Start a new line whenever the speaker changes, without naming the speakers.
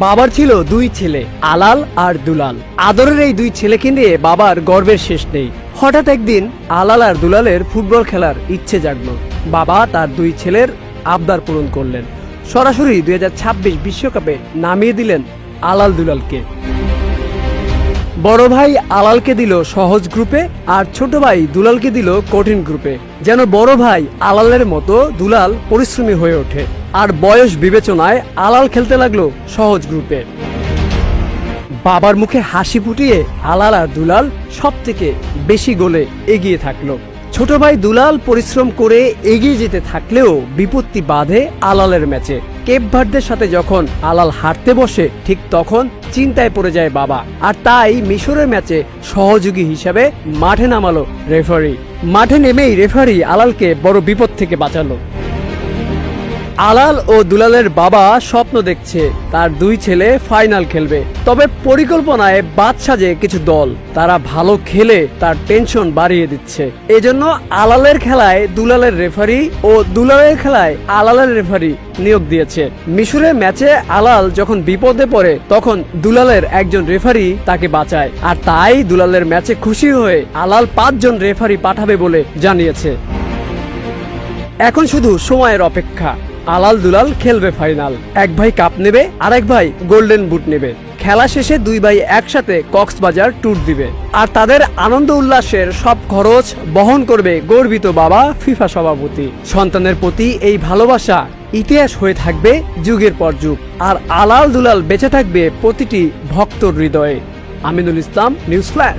বাবার ছিল দুই ছেলে, আলাল আর দুলাল। আদরের এই দুই ছেলেকে নিয়ে বাবার গর্বের শেষ নেই। হঠাৎ একদিন আলাল আর দুলালের ফুটবল খেলার ইচ্ছে জাগলো। বাবা তার দুই ছেলের আবদার পূরণ করলেন। সরাসরি 2026 বিশ্বকাপে নামিয়ে দিলেন আলাল দুলালকে। বড় ভাই আলালকে দিল সহজ গ্রুপে, আর ছোট ভাই দুলালকে দিল কঠিন গ্রুপে, যেন বড় ভাই আলালের মতো দুলাল পরিশ্রমী হয়ে ওঠে। আর বয়স বিবেচনায় আলাল খেলতে লাগলো সহজ গ্রুপে। বাবার মুখে হাসি ফুটিয়ে আলাল আর দুলাল সব থেকে বেশি গোলে এগিয়ে থাকলো। ছোট ভাই দুলাল পরিশ্রম করে এগিয়ে যেতে থাকলেও বিপত্তি বাধে আলালের ম্যাচে। কেপ ভার্দের সাথে যখন আলাল হারতে বসে, ঠিক তখন চিন্তায় পড়ে যায় বাবা। আর তাই মিশরের ম্যাচে সহযোগী হিসেবে মাঠে নামালো রেফারি। মাঠে নেমেই রেফারি আলালকে বড় বিপদ থেকে বাঁচালো। আলাল ও দুলালের বাবা স্বপ্ন দেখছে তার দুই ছেলে ফাইনাল খেলবে, তবে পরিকল্পনায় বাদ সাজে কিছু দল। তারা ভালো খেলে তার টেনশন বাড়িয়ে দিচ্ছে। এজন্য আলালের খেলায় দুলালের রেফারি ও দুলালের খেলায় আলালের রেফারি নিয়োগ দিয়েছে। মিশরের ম্যাচে আলাল যখন বিপদে পড়ে, তখন দুলালের একজন রেফারি তাকে বাঁচায়। আর তাই দুলালের ম্যাচে খুশি হয়ে আলাল 5 জন রেফারি পাঠাবে বলে জানিয়েছে। এখন শুধু সময়ের অপেক্ষা। আলাল দুলাল খেলবে ফাইনাল। এক ভাই কাপ নেবে, আরেক ভাই গোল্ডেন বুট নেবে। খেলা শেষে দুই ভাই একসাথে কক্সবাজার ট্যুর দিবে। আর তাদের আনন্দ উল্লাসের সব খরচ বহন করবে গর্বিত বাবা ফিফা সভাপতি। সন্তানের প্রতি এই ভালোবাসা ইতিহাস হয়ে থাকবে যুগের পর যুগ। আর আলাল দুলাল বেঁচে থাকবে প্রতিটি ভক্তর হৃদয়ে। Aminul Islam, news flash.